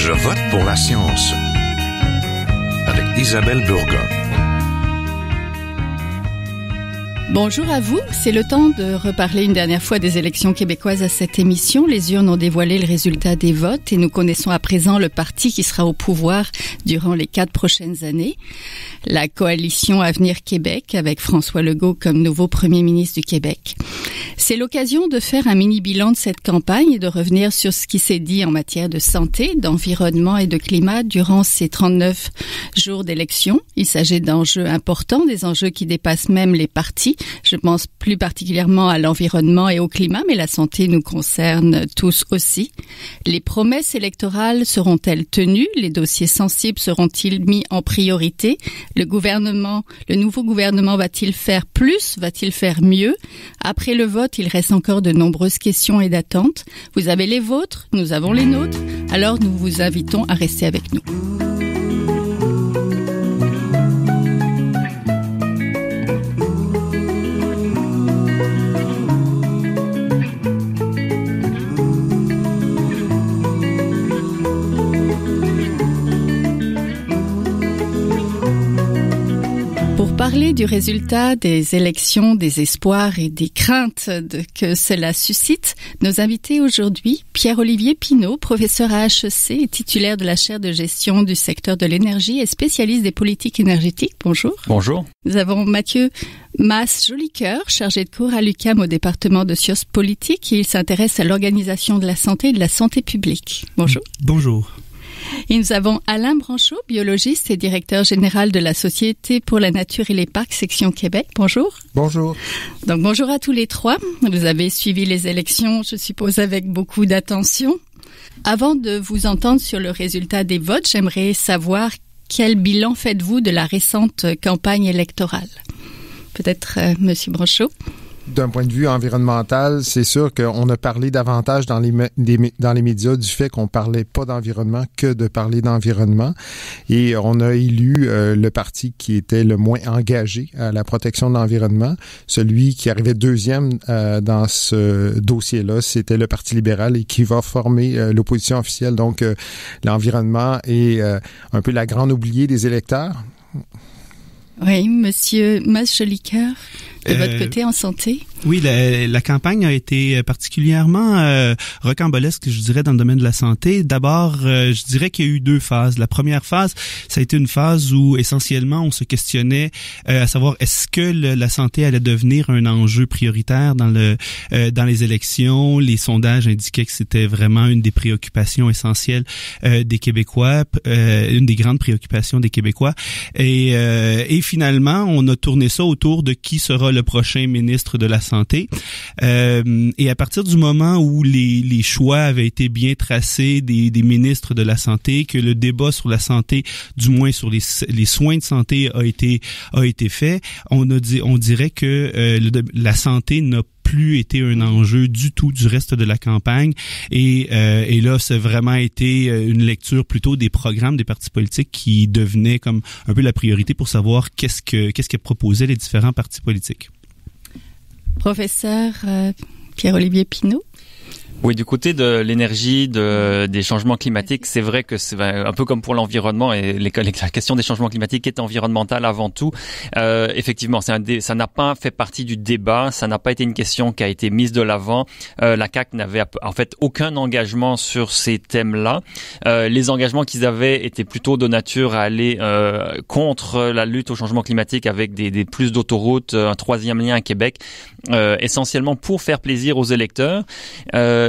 Je vote pour la science avec Isabelle Burgon. Bonjour à vous, c'est le temps de reparler une dernière fois des élections québécoises à cette émission. Les urnes ont dévoilé le résultat des votes et nous connaissons à présent le parti qui sera au pouvoir durant les 4 prochaines années. La coalition Avenir Québec avec François Legault comme nouveau premier ministre du Québec. C'est l'occasion de faire un mini-bilan de cette campagne et de revenir sur ce qui s'est dit en matière de santé, d'environnement et de climat durant ces 39 jours d'élection. Il s'agit d'enjeux importants, des enjeux qui dépassent même les partis. Je pense plus particulièrement à l'environnement et au climat, mais la santé nous concerne tous aussi. Les promesses électorales seront-elles tenues? Les dossiers sensibles seront-ils mis en priorité? Le nouveau gouvernement va-t-il faire plus? Va-t-il faire mieux? Après le vote, il reste encore de nombreuses questions et d'attentes. Vous avez les vôtres, nous avons les nôtres. Alors nous vous invitons à rester avec nous. Parler du résultat des élections, des espoirs et des craintes que cela suscite, nos invités aujourd'hui, Pierre-Olivier Pinault, professeur à HEC et titulaire de la chaire de gestion du secteur de l'énergie et spécialiste des politiques énergétiques. Bonjour. Bonjour. Nous avons Mathieu Mas-Jolicoeur, chargé de cours à l'UQAM au département de sciences politiques. Il s'intéresse à l'organisation de la santé et de la santé publique. Bonjour. Bonjour. Et nous avons Alain Branchot, biologiste et directeur général de la Société pour la nature et les parcs, section Québec. Bonjour. Bonjour. Donc bonjour à tous les trois. Vous avez suivi les élections, je suppose, avec beaucoup d'attention. Avant de vous entendre sur le résultat des votes, j'aimerais savoir quel bilan faites-vous de la récente campagne électorale? Peut-être Monsieur Branchot. D'un point de vue environnemental, c'est sûr qu'on a parlé davantage dans les médias du fait qu'on parlait pas d'environnement que de parler d'environnement. Et on a élu le parti qui était le moins engagé à la protection de l'environnement. Celui qui arrivait deuxième dans ce dossier-là, c'était le Parti libéral et qui va former l'opposition officielle. Donc, l'environnement est un peu la grande oubliée des électeurs. Oui, Monsieur Mas-Jolicoeur, de votre côté en santé? Oui, la campagne a été particulièrement rocambolesque, je dirais, dans le domaine de la santé. D'abord, je dirais qu'il y a eu 2 phases. La première phase, ça a été une phase où, essentiellement, on se questionnait à savoir est-ce que la santé allait devenir un enjeu prioritaire dans les élections. Les sondages indiquaient que c'était vraiment une des préoccupations essentielles des Québécois, une des grandes préoccupations des Québécois. Et finalement, on a tourné ça autour de qui sera le prochain ministre de la Santé. Et à partir du moment où les choix avaient été bien tracés des ministres de la Santé, que le débat sur la santé, du moins sur les soins de santé a été fait, on dirait que la santé n'a plus été un enjeu du tout du reste de la campagne et là c'est vraiment été une lecture plutôt des programmes des partis politiques qui devenaient comme un peu la priorité pour savoir qu'est-ce que proposaient les différents partis politiques. Professeur Pierre-Olivier Pinault. Oui, du côté de l'énergie, des changements climatiques, c'est vrai que c'est un peu comme pour l'environnement et la question des changements climatiques est environnementale avant tout. Effectivement, ça n'a pas fait partie du débat, ça n'a pas été une question qui a été mise de l'avant. La CAQ n'avait en fait aucun engagement sur ces thèmes-là. Les engagements qu'ils avaient étaient plutôt de nature à aller contre la lutte au changement climatique avec des plus d'autoroutes, un 3e lien à Québec, essentiellement pour faire plaisir aux électeurs.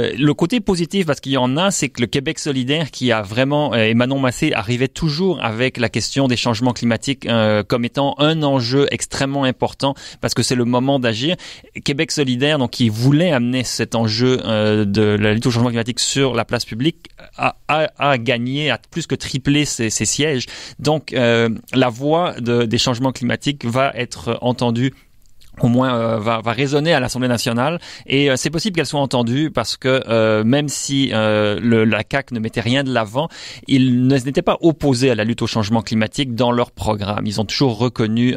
Le côté positif, parce qu'il y en a, c'est que le Québec solidaire qui a vraiment, et Manon Massé arrivait toujours avec la question des changements climatiques comme étant un enjeu extrêmement important parce que c'est le moment d'agir. Québec solidaire, donc qui voulait amener cet enjeu de la lutte au changement climatique sur la place publique, a gagné, a plus que triplé ses sièges. Donc la voix des changements climatiques va être entendue au moins va résonner à l'Assemblée nationale, et c'est possible qu'elle soit entendue parce que même si la CAQ ne mettait rien de l'avant, ils n'étaient pas opposés à la lutte au changement climatique dans leur programme. Ils ont toujours reconnu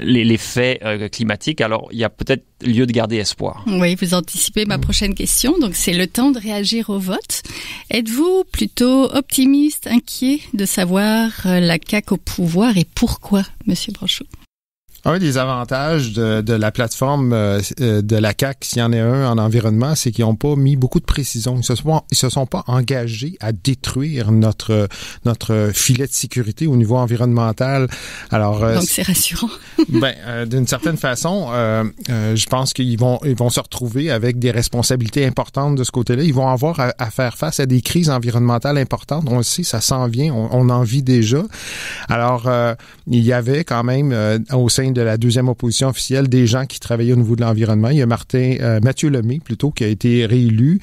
les faits climatiques. Alors il y a peut-être lieu de garder espoir. Oui, vous anticipez ma prochaine question, donc c'est le temps de réagir au vote. Êtes-vous plutôt optimiste, inquiet de savoir la CAQ au pouvoir, et pourquoi, Monsieur Brochu? Un des avantages de la plateforme de la CAQ, s'il y en a un en environnement, c'est qu'ils n'ont pas mis beaucoup de précision. Ils se sont pas engagés à détruire notre filet de sécurité au niveau environnemental. Alors donc c'est rassurant. D'une certaine façon, je pense qu'ils vont se retrouver avec des responsabilités importantes de ce côté-là. Ils vont avoir à faire face à des crises environnementales importantes. On le sait, ça s'en vient, on en vit déjà. Alors il y avait quand même au sein de la deuxième opposition officielle des gens qui travaillaient au niveau de l'environnement. Il y a Mathieu Lemay, plutôt, qui a été réélu,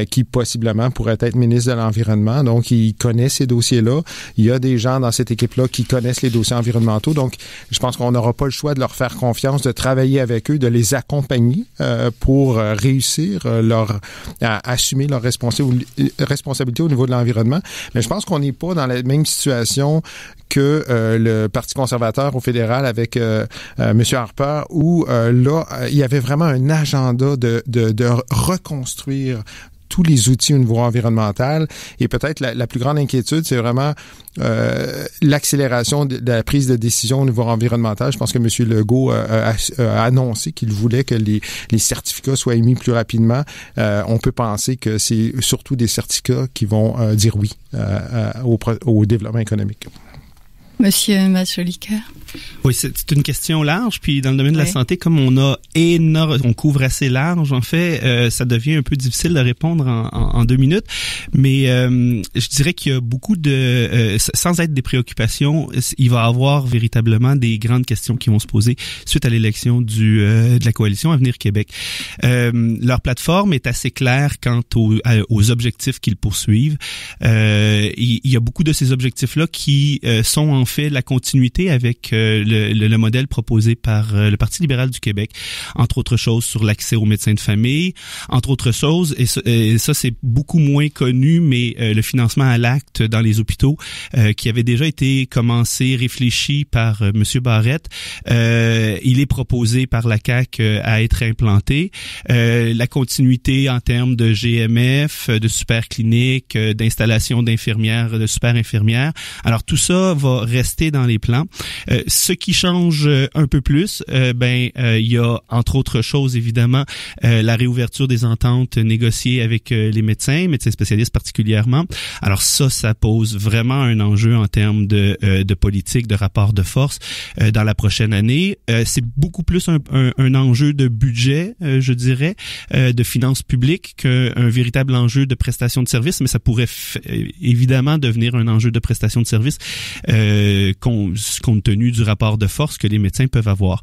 qui possiblement pourrait être ministre de l'Environnement. Donc, il connaît ces dossiers-là. Il y a des gens dans cette équipe-là qui connaissent les dossiers environnementaux. Donc, je pense qu'on n'aura pas le choix de leur faire confiance, de travailler avec eux, de les accompagner pour réussir à assumer leurs responsabilités au niveau de l'environnement. Mais je pense qu'on n'est pas dans la même situation que le Parti conservateur au fédéral avec M. Harper, où là, il y avait vraiment un agenda de reconstruire tous les outils au niveau environnemental. Et peut-être la plus grande inquiétude, c'est vraiment l'accélération de la prise de décision au niveau environnemental. Je pense que M. Legault a annoncé qu'il voulait que les certificats soient émis plus rapidement. On peut penser que c'est surtout des certificats qui vont dire oui au développement économique. Monsieur Majolika. Oui, c'est une question large, puis dans le domaine de la santé, comme on couvre assez large, en fait, ça devient un peu difficile de répondre en 2 minutes, mais je dirais qu'il y a beaucoup sans être des préoccupations, il va y avoir véritablement des grandes questions qui vont se poser suite à l'élection de la coalition Avenir Québec. Leur plateforme est assez claire quant aux objectifs qu'ils poursuivent. Il y a beaucoup de ces objectifs-là qui sont en fait la continuité avec le modèle proposé par le Parti libéral du Québec, entre autres choses sur l'accès aux médecins de famille, entre autres choses, et ça c'est beaucoup moins connu, mais le financement à l'acte dans les hôpitaux qui avait déjà été réfléchi par Monsieur Barrette, il est proposé par la CAQ à être implanté. La continuité en termes de GMF, de super cliniques, d'installation d'infirmières, de super infirmières. Alors tout ça va rester dans les plans. Ce qui change un peu plus, il y a entre autres choses évidemment la réouverture des ententes négociées avec les médecins spécialistes particulièrement. Alors ça pose vraiment un enjeu en termes de politique, de rapport de force dans la prochaine année. C'est beaucoup plus un enjeu de budget, je dirais, de finances publiques qu'un véritable enjeu de prestation de services, mais ça pourrait évidemment devenir un enjeu de prestation de services compte tenu du rapport de force que les médecins peuvent avoir.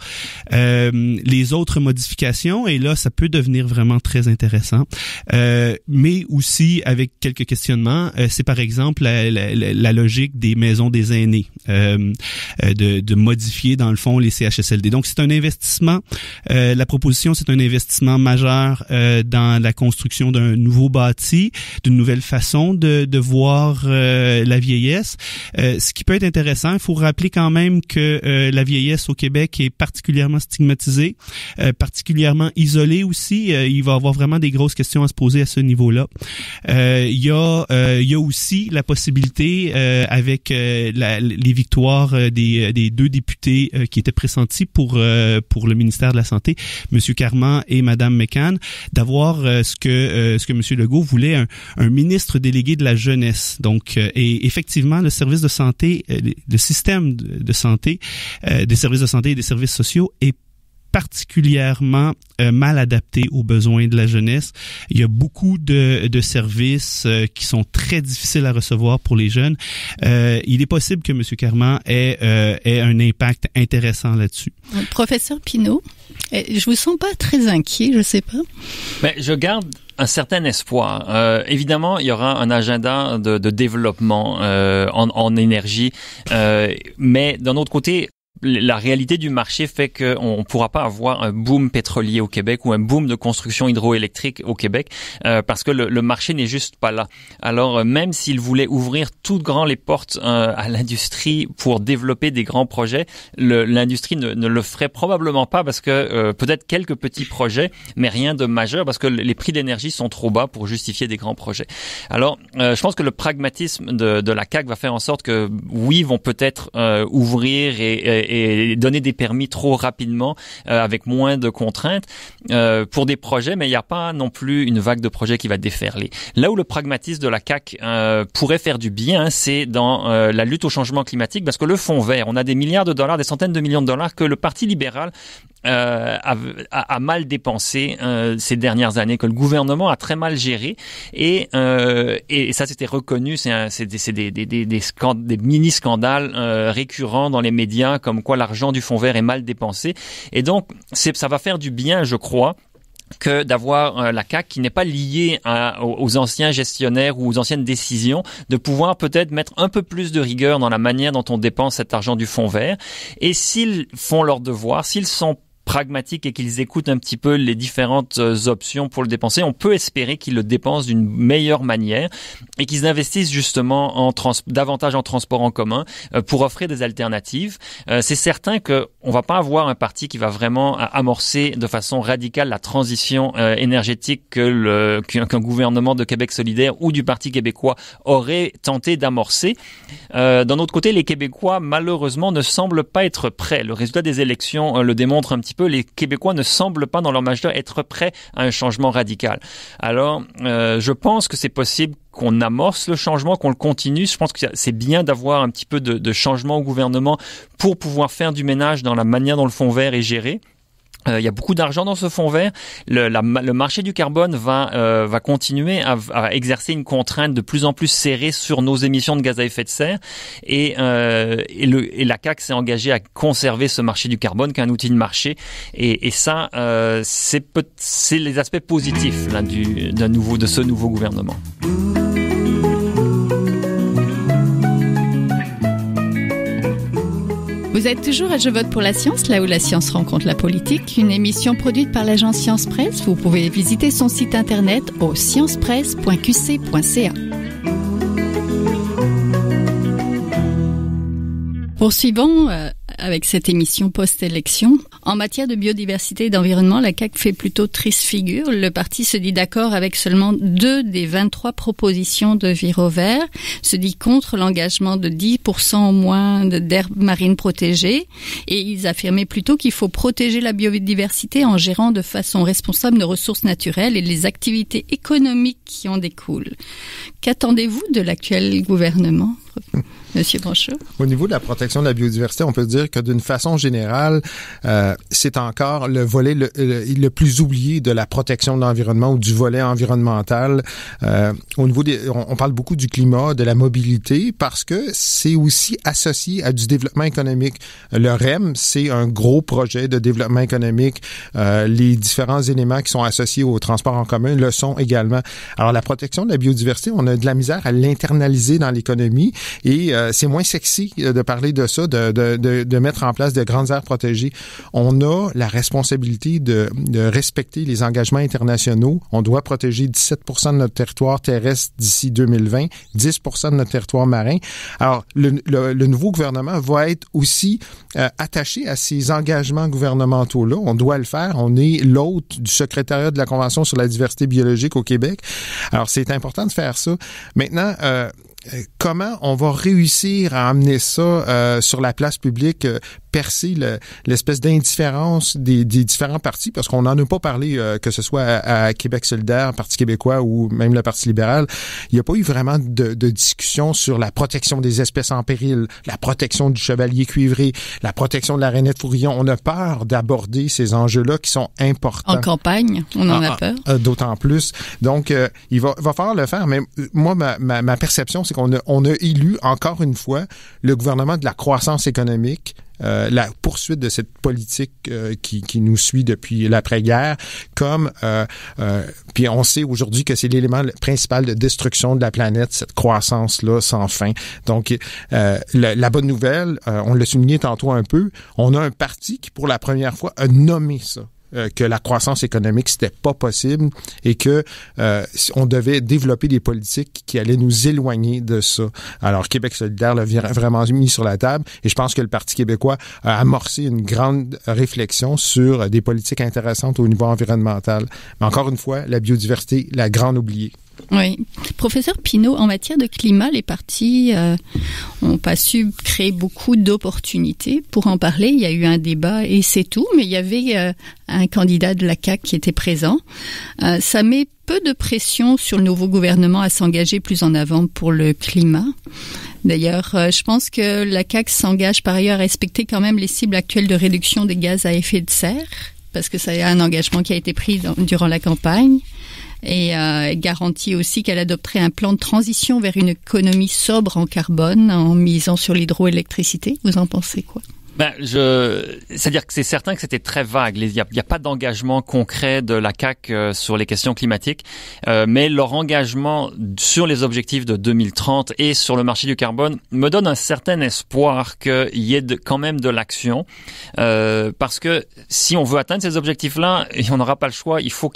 Les autres modifications, et là, ça peut devenir vraiment très intéressant, mais aussi avec quelques questionnements, c'est par exemple la logique des maisons des aînés, de modifier dans le fond les CHSLD. Donc, c'est un investissement, la proposition, c'est un investissement majeur dans la construction d'un nouveau bâti, d'une nouvelle façon de voir la vieillesse. Ce qui peut être intéressant, il faut rappeler quand même que la vieillesse au Québec est particulièrement stigmatisée, particulièrement isolée aussi. Il va y avoir vraiment des grosses questions à se poser à ce niveau-là. Il y a aussi la possibilité, avec les victoires des 2 députés qui étaient pressentis pour le ministère de la Santé, M. Carman et Mme McCann, d'avoir ce que M. Legault voulait, un ministre délégué de la jeunesse. Donc, et effectivement, le service de santé, le système de santé, des services de santé et des services sociaux est particulièrement mal adapté aux besoins de la jeunesse. Il y a beaucoup de services qui sont très difficiles à recevoir pour les jeunes. Il est possible que M. Carman ait un impact intéressant là-dessus. Professeur Pinault, je vous sens pas très inquiet, je sais pas. Mais je garde un certain espoir. Évidemment, il y aura un agenda de développement en énergie, mais d'un autre côté, la réalité du marché fait qu'on pourra pas avoir un boom pétrolier au Québec ou un boom de construction hydroélectrique au Québec parce que le marché n'est juste pas là. Alors même s'ils voulaient ouvrir tout grand les portes à l'industrie pour développer des grands projets, l'industrie ne le ferait probablement pas parce que peut-être quelques petits projets, mais rien de majeur parce que les prix d'énergie sont trop bas pour justifier des grands projets. Alors je pense que le pragmatisme de la CAQ va faire en sorte que oui, ils vont peut-être ouvrir et donner des permis trop rapidement avec moins de contraintes pour des projets, mais il n'y a pas non plus une vague de projets qui va déferler. Là où le pragmatisme de la CAQ pourrait faire du bien, c'est dans la lutte au changement climatique, parce que le fonds vert, on a des milliards de dollars, des centaines de millions de dollars que le Parti libéral a mal dépensé ces dernières années, que le gouvernement a très mal géré, et ça c'était reconnu, c'est des mini-scandales récurrents dans les médias, comme quoi l'argent du fonds vert est mal dépensé, et donc ça va faire du bien, je crois, que d'avoir la CAQ qui n'est pas liée aux anciens gestionnaires ou aux anciennes décisions, de pouvoir peut-être mettre un peu plus de rigueur dans la manière dont on dépense cet argent du fonds vert. Et s'ils font leur devoir, s'ils sont pragmatiques et qu'ils écoutent un petit peu les différentes options pour le dépenser, on peut espérer qu'ils le dépensent d'une meilleure manière et qu'ils investissent justement davantage en transport en commun pour offrir des alternatives. C'est certain que on va pas avoir un parti qui va vraiment amorcer de façon radicale la transition énergétique qu'un gouvernement de Québec solidaire ou du Parti québécois aurait tenté d'amorcer. D'un autre côté, les Québécois, malheureusement, ne semblent pas être prêts. Le résultat des élections le démontre un petit peu. Les Québécois ne semblent pas, dans leur majorité, être prêts à un changement radical. Alors, je pense que c'est possible qu'on amorce le changement, qu'on le continue. Je pense que c'est bien d'avoir un petit peu de changement au gouvernement pour pouvoir faire du ménage dans la manière dont le fonds vert est géré. Il y a beaucoup d'argent dans ce fonds vert. Le marché du carbone va continuer à exercer une contrainte de plus en plus serrée sur nos émissions de gaz à effet de serre. Et la CAQ s'est engagée à conserver ce marché du carbone qu'un outil de marché. Et ça, c'est les aspects positifs là, de ce nouveau gouvernement. Vous êtes toujours à Je vote pour la science, là où la science rencontre la politique, une émission produite par l'agence Science Presse. Vous pouvez visiter son site internet au sciencepresse.qc.ca. Poursuivons avec cette émission post-élection. En matière de biodiversité et d'environnement, la CAQ fait plutôt triste figure. Le parti se dit d'accord avec seulement 2 des 23 propositions de Viro Vert, se dit contre l'engagement de 10% au moins d'aires marines protégées, et ils affirmaient plutôt qu'il faut protéger la biodiversité en gérant de façon responsable nos ressources naturelles et les activités économiques qui en découlent. Qu'attendez-vous de l'actuel gouvernement, Monsieur Branchot? Au niveau de la protection de la biodiversité, on peut dire que d'une façon générale, c'est encore le volet le plus oublié de la protection de l'environnement ou du volet environnemental. Au niveau on parle beaucoup du climat, de la mobilité, parce que c'est aussi associé à du développement économique. Le REM, c'est un gros projet de développement économique. Les différents éléments qui sont associés au transport en commun le sont également. Alors, la protection de la biodiversité, on a de la misère à l'internaliser dans l'économie et c'est moins sexy de parler de ça, de mettre en place de grandes aires protégées. On a la responsabilité de respecter les engagements internationaux. On doit protéger 17% de notre territoire terrestre d'ici 2020, 10% de notre territoire marin. Alors, le nouveau gouvernement va être aussi attaché à ces engagements gouvernementaux-là. On doit le faire. On est l'hôte du secrétariat de la Convention sur la diversité biologique au Québec. Alors, c'est important de faire ça. Maintenant, comment on va réussir à amener ça sur la place publique, percer l'espèce d'indifférence des différents partis, parce qu'on n'en a pas parlé, que ce soit à Québec solidaire, Parti québécois ou même le Parti libéral. Il n'y a pas eu vraiment de discussion sur la protection des espèces en péril, la protection du chevalier cuivré, la protection de la rainette fourrillon. On a peur d'aborder ces enjeux-là qui sont importants. En campagne, on en a peur. D'autant plus. Donc, il va falloir le faire, mais moi, ma perception, c'est qu'on a élu, encore une fois, le gouvernement de la croissance économique, la poursuite de cette politique qui nous suit depuis l'après-guerre, comme puis on sait aujourd'hui que c'est l'élément principal de destruction de la planète, cette croissance-là sans fin. Donc, la bonne nouvelle, on l'a souligné tantôt un peu, on a un parti qui, pour la première fois, a nommé ça. Que la croissance économique, c'était pas possible et que on devait développer des politiques qui allaient nous éloigner de ça. Alors, Québec solidaire l'a vraiment mis sur la table et je pense que le Parti québécois a amorcé une grande réflexion sur des politiques intéressantes au niveau environnemental. Mais encore une fois, la biodiversité, la grande oubliée. Oui. Professeur Pinault, en matière de climat, les partis ont pas su créer beaucoup d'opportunités. Pour en parler, il y a eu un débat et c'est tout, mais il y avait un candidat de la CAQ qui était présent. Ça met peu de pression sur le nouveau gouvernement à s'engager plus en avant pour le climat. D'ailleurs, je pense que la CAQ s'engage par ailleurs à respecter quand même les cibles actuelles de réduction des gaz à effet de serre, parce que c'est un engagement qui a été pris durant la campagne. Et garantit aussi qu'elle adopterait un plan de transition vers une économie sobre en carbone en misant sur l'hydroélectricité. Vous en pensez quoi? C'est-à-dire que c'est certain que c'était très vague. Il y a pas d'engagement concret de la CAQ sur les questions climatiques, mais leur engagement sur les objectifs de 2030 et sur le marché du carbone me donne un certain espoir qu'il y ait quand même de l'action, parce que si on veut atteindre ces objectifs-là, et on n'aura pas le choix, il faut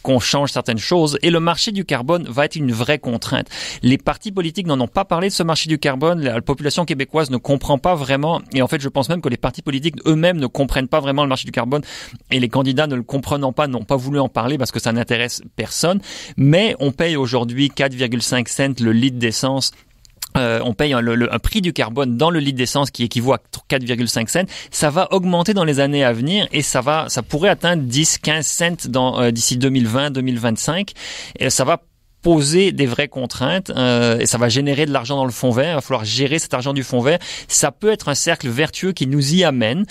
qu'on change certaines choses, et le marché du carbone va être une vraie contrainte. Les partis politiques n'en ont pas parlé de ce marché du carbone, la population québécoise ne comprend pas vraiment, et en fait, je pense même que les partis politiques eux-mêmes ne comprennent pas vraiment le marché du carbone et les candidats ne le comprenant pas n'ont pas voulu en parler parce que ça n'intéresse personne. Mais on paye aujourd'hui 4,5 cents le litre d'essence. On paye un prix du carbone dans le litre d'essence qui équivaut à 4,5 cents. Ça va augmenter dans les années à venir et ça pourrait atteindre 10-15 cents d'ici 2020-2025. Et ça va poser des vraies contraintes et ça va générer de l'argent dans le fonds vert. Il va falloir gérer cet argent du fonds vert. Ça peut être un cercle vertueux qui nous y amène.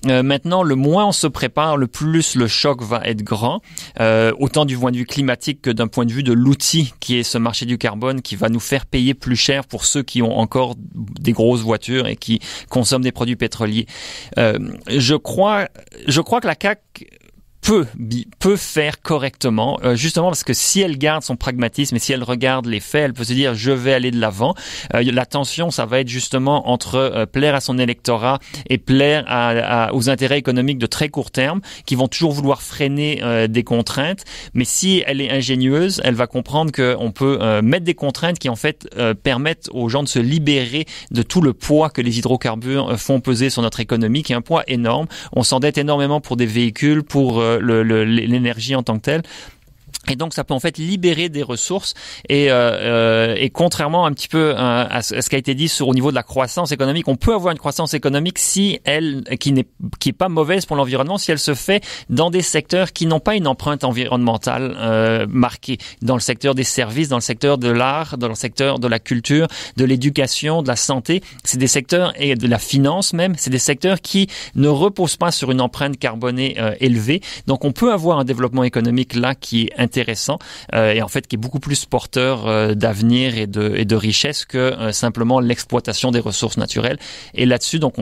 Maintenant, le moins on se prépare, le plus le choc va être grand, autant du point de vue climatique que d'un point de vue de l'outil qui est ce marché du carbone qui va nous faire payer plus cher pour ceux qui ont encore des grosses voitures et qui consomment des produits pétroliers. Je crois que la CAQ peut faire correctement, justement parce que si elle garde son pragmatisme et si elle regarde les faits, elle peut se dire je vais aller de l'avant. La tension, ça va être justement entre plaire à son électorat et plaire aux intérêts économiques de très court terme qui vont toujours vouloir freiner des contraintes. Mais si elle est ingénieuse, elle va comprendre qu'on peut mettre des contraintes qui en fait permettent aux gens de se libérer de tout le poids que les hydrocarbures font peser sur notre économie, qui est un poids énorme. On s'endette énormément pour des véhicules, pour l'énergie en tant que telle. Et donc, ça peut en fait libérer des ressources et contrairement un petit peu à ce qui a été dit au niveau de la croissance économique, on peut avoir une croissance économique qui est pas mauvaise pour l'environnement si elle se fait dans des secteurs qui n'ont pas une empreinte environnementale marquée, dans le secteur des services, dans le secteur de l'art, dans le secteur de la culture, de l'éducation, de la santé. C'est des secteurs et de la finance même, c'est des secteurs qui ne reposent pas sur une empreinte carbonée élevée. Donc, on peut avoir un développement économique là qui est intéressant et en fait qui est beaucoup plus porteur d'avenir et de richesse que simplement l'exploitation des ressources naturelles. Et là-dessus, donc,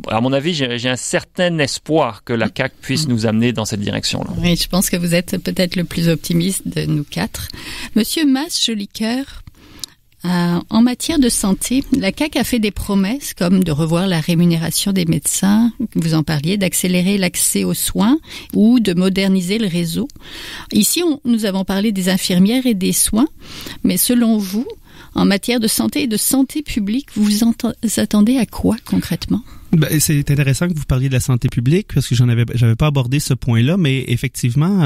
à mon avis, j'ai un certain espoir que la CAQ puisse nous amener dans cette direction-là. Oui, je pense que vous êtes peut-être le plus optimiste de nous quatre. Monsieur Mas-Jolicoeur, en matière de santé, la CAQ a fait des promesses comme de revoir la rémunération des médecins, vous en parliez, d'accélérer l'accès aux soins ou de moderniser le réseau. Ici, nous avons parlé des infirmières et des soins, mais selon vous, en matière de santé et de santé publique, vous attendez à quoi concrètement? C'est intéressant que vous parliez de la santé publique parce que j'avais pas abordé ce point-là, mais effectivement,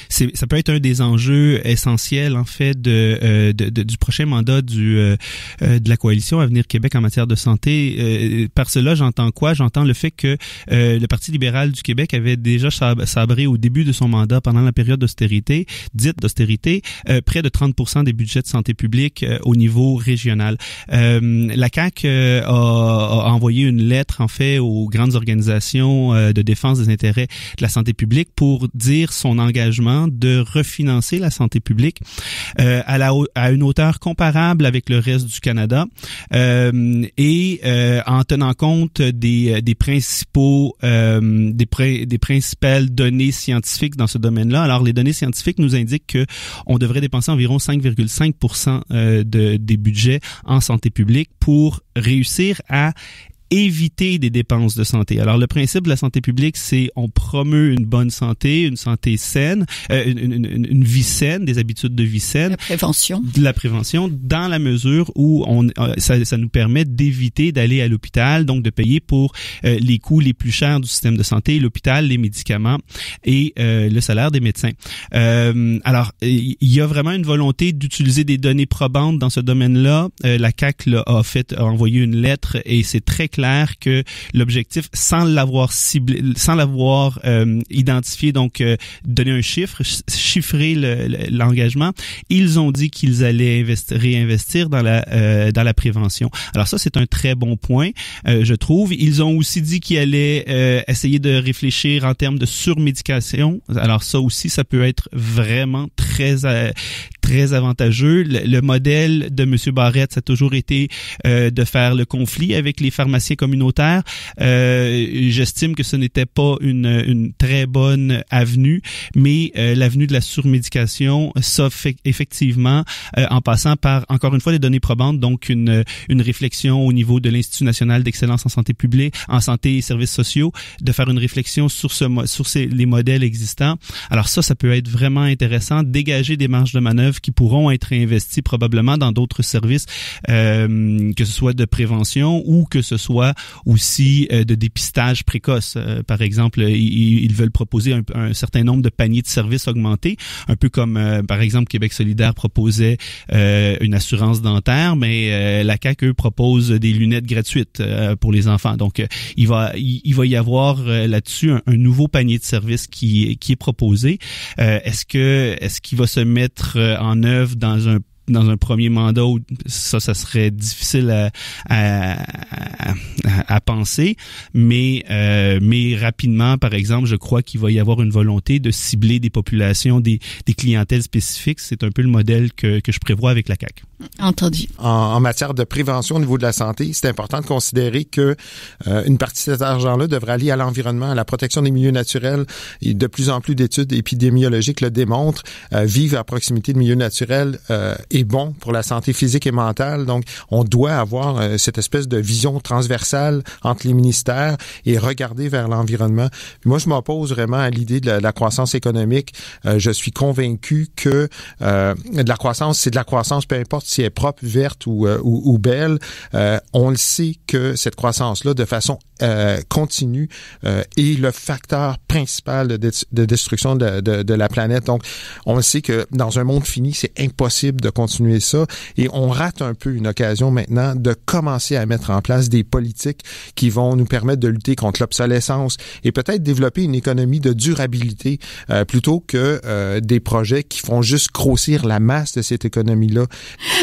ça peut être un des enjeux essentiels en fait du prochain mandat de la coalition Avenir Québec en matière de santé. Par cela, j'entends quoi? J'entends le fait que le Parti libéral du Québec avait déjà sabré au début de son mandat, pendant la période d'austérité, près de 30% des budgets de santé publique au niveau régional. La CAQ a envoyé une lettre lettre, en fait, aux grandes organisations de défense des intérêts de la santé publique pour dire son engagement de refinancer la santé publique à une hauteur comparable avec le reste du Canada et en tenant compte des principales données scientifiques dans ce domaine-là. Alors, les données scientifiques nous indiquent que on devrait dépenser environ 5,5% des budgets en santé publique pour réussir à éviter des dépenses de santé. Alors, le principe de la santé publique, c'est on promeut une bonne santé, une santé saine, une vie saine, des habitudes de vie saine. La prévention, dans la mesure où ça nous permet d'éviter d'aller à l'hôpital, donc de payer pour les coûts les plus chers du système de santé, l'hôpital, les médicaments et le salaire des médecins. Alors, il y a vraiment une volonté d'utiliser des données probantes dans ce domaine-là. La CAQ a envoyé une lettre et c'est très clair que l'objectif, sans l'avoir ciblé, sans l'avoir identifié, donc donner un chiffre, chiffrer l'engagement, ils ont dit qu'ils allaient réinvestir dans la prévention. Alors ça, c'est un très bon point, je trouve. Ils ont aussi dit qu'ils allaient essayer de réfléchir en termes de surmédication. Alors ça aussi, ça peut être vraiment très avantageux. Le modèle de M. Barrette, ça a toujours été de faire le conflit avec les pharmaciens communautaires. J'estime que ce n'était pas une très bonne avenue, mais l'avenue de la surmédication, ça fait effectivement, en passant par, encore une fois, les données probantes, donc une réflexion au niveau de l'Institut national d'excellence en santé publique, en santé et services sociaux, de faire une réflexion sur les modèles existants. Alors ça peut être vraiment intéressant, dégager des marges de manœuvre qui pourront être investis probablement dans d'autres services, que ce soit de prévention ou que ce soit aussi de dépistage précoce. Par exemple, ils veulent proposer un certain nombre de paniers de services augmentés, un peu comme, par exemple, Québec solidaire proposait une assurance dentaire, mais la CAQ, eux, propose des lunettes gratuites pour les enfants. Donc, il va y avoir là-dessus un nouveau panier de services qui est proposé. Est-ce qu'il va se mettre en œuvre dans un premier mandat où ça serait difficile à penser, mais rapidement, par exemple, je crois qu'il va y avoir une volonté de cibler des populations, des clientèles spécifiques. C'est un peu le modèle que je prévois avec la CAQ. Entendu. En matière de prévention au niveau de la santé, c'est important de considérer que une partie de cet argent-là devrait aller à l'environnement, à la protection des milieux naturels. Et de plus en plus d'études épidémiologiques le démontrent. Vivre à proximité de milieux naturels est bon pour la santé physique et mentale. Donc, on doit avoir cette espèce de vision transversale entre les ministères et regarder vers l'environnement. Puis moi, je m'oppose vraiment à l'idée de la croissance économique. Je suis convaincu que de la croissance, c'est de la croissance, peu importe si elle est propre, verte ou belle. On le sait que cette croissance-là, de façon continue, est le facteur principal de destruction de la planète. Donc, on le sait que dans un monde fini, c'est impossible de continuer ça. Et on rate un peu une occasion maintenant de commencer à mettre en place des politiques qui vont nous permettre de lutter contre l'obsolescence et peut-être développer une économie de durabilité plutôt que des projets qui font juste grossir la masse de cette économie-là.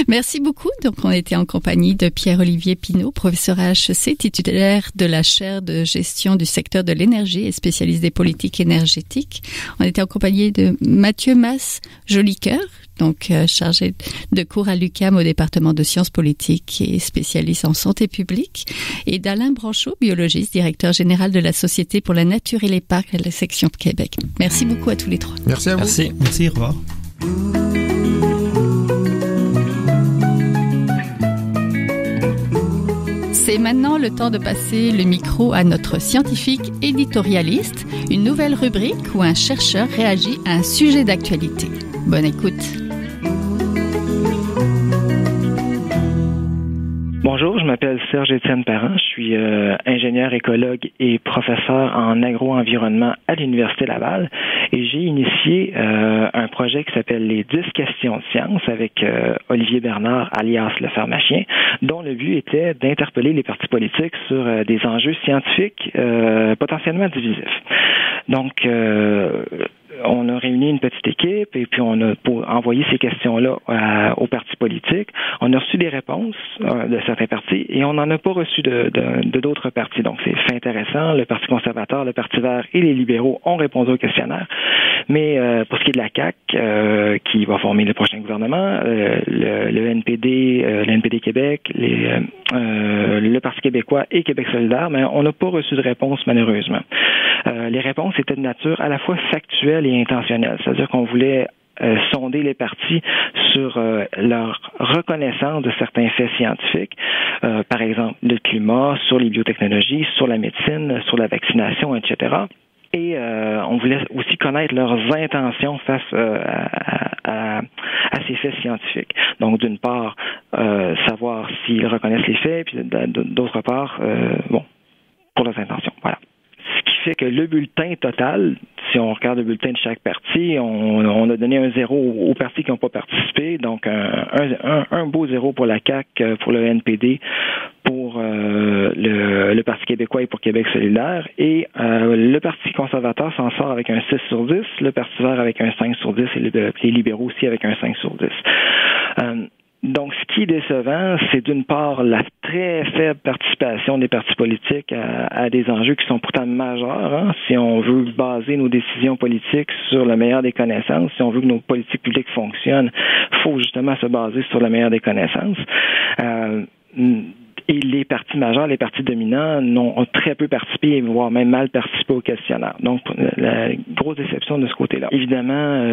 Merci beaucoup. Donc, on était en compagnie de Pierre-Olivier Pinault, professeur à HEC, titulaire de la chaire de gestion du secteur de l'énergie et spécialiste des politiques énergétiques. On était en compagnie de Mathieu Mas-Jolicoeur, donc chargé de cours à l'UQAM au département de sciences politiques et spécialiste en santé publique, et d'Alain Branchot, biologiste, directeur général de la Société pour la nature et les parcs à la section de Québec. Merci beaucoup à tous les trois. Merci à vous. Merci, au revoir. C'est maintenant le temps de passer le micro à notre scientifique éditorialiste, une nouvelle rubrique où un chercheur réagit à un sujet d'actualité. Bonne écoute. Bonjour, je m'appelle Serge-Étienne Parent, je suis ingénieur écologue et professeur en agro-environnement à l'Université Laval et j'ai initié un projet qui s'appelle les 10 questions de science avec Olivier Bernard alias le pharmacien, dont le but était d'interpeller les partis politiques sur des enjeux scientifiques potentiellement divisifs. Donc, on a réuni une petite équipe et puis on a envoyé ces questions-là aux partis politiques. On a reçu des réponses de certains partis et on n'en a pas reçu de d'autres partis. Donc, c'est fait intéressant. Le Parti conservateur, le Parti vert et les libéraux ont répondu au questionnaire. Mais pour ce qui est de la CAQ, qui va former le prochain gouvernement, le NPD, le NPD Québec, le Parti québécois et Québec solidaire, mais on n'a pas reçu de réponse, malheureusement. Les réponses étaient de nature à la fois factuelle et intentionnelle. C'est-à-dire qu'on voulait sonder les partis sur leur reconnaissance de certains faits scientifiques, par exemple le climat, sur les biotechnologies, sur la médecine, sur la vaccination, etc. Et on voulait aussi connaître leurs intentions face à ces faits scientifiques. Donc, d'une part, savoir s'ils reconnaissent les faits, puis d'autre part, pour leurs intentions. Voilà. Ce qui fait que le bulletin total, si on regarde le bulletin de chaque parti, on a donné un 0 aux partis qui n'ont pas participé, donc un beau 0 pour la CAQ, pour le NPD, pour le Parti québécois et pour Québec solidaire, et le Parti conservateur s'en sort avec un 6 sur 10, le Parti vert avec un 5 sur 10 et les libéraux aussi avec un 5 sur 10. Donc, ce qui est décevant, c'est d'une part la très faible participation des partis politiques à des enjeux qui sont pourtant majeurs. Hein, si on veut baser nos décisions politiques sur le meilleur des connaissances, si on veut que nos politiques publiques fonctionnent, il faut justement se baser sur le meilleur des connaissances. Et les partis majeurs, les partis dominants ont très peu participé, voire même mal participé au questionnaire. Donc, la grosse déception de ce côté-là. Évidemment,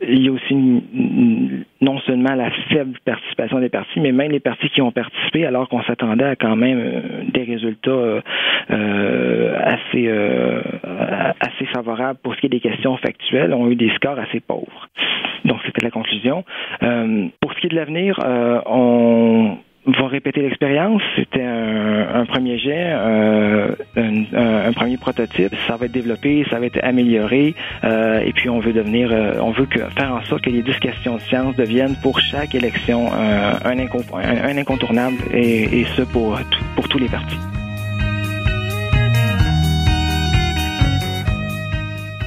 il y a aussi non seulement la faible participation des partis, mais même les partis qui ont participé, alors qu'on s'attendait à quand même des résultats assez favorables pour ce qui est des questions factuelles, ont eu des scores assez pauvres. Donc, c'était la conclusion. Pour ce qui est de l'avenir, on va répéter l'expérience. C'était un premier jet, un premier prototype. Ça va être développé, ça va être amélioré, et puis on veut faire en sorte que les 10 questions de science deviennent pour chaque élection un incontournable, et ce pour tous les partis.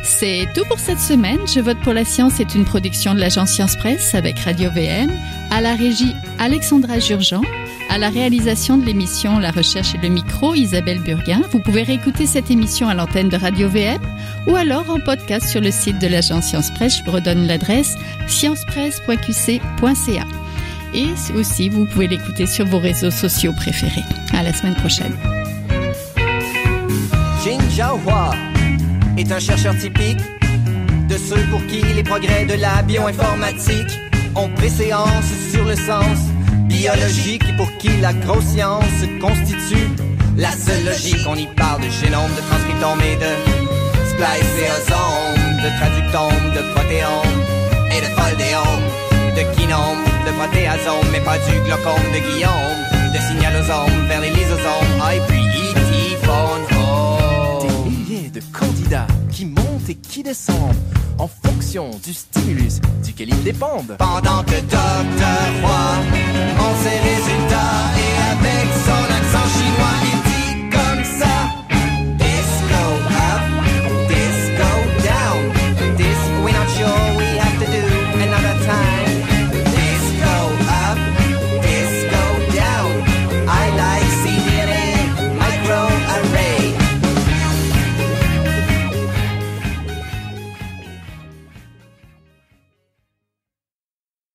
C'est tout pour cette semaine. Je vote pour la science est une production de l'agence Science Presse avec Radio VM. À la régie, Alexandra Jurgen. À la réalisation de l'émission La Recherche et le Micro, Isabelle Burguin. Vous pouvez réécouter cette émission à l'antenne de Radio VM ou alors en podcast sur le site de l'agence Science Presse. Je vous redonne l'adresse sciencepresse.qc.ca. Et aussi, vous pouvez l'écouter sur vos réseaux sociaux préférés. À la semaine prochaine. Jin Jiahua est un chercheur typique de ceux pour qui les progrès de la bioinformatique ont préséance sur le sens biologique et pour qui la grosse science constitue la seule logique. On y parle de génome, de transcriptome et de spliceosome, de traductome, de protéome et de foldéome, de kinome, de protéasome, mais pas du glaucome de Guillaume, de signalosome vers les lysosomes, et puis E.T. phone home. Des milliers de candidats qui montent et qui descendent en fonction du stimulus duquel ils dépendent. Pendant que Dr. Roy, on ses résultats et avec son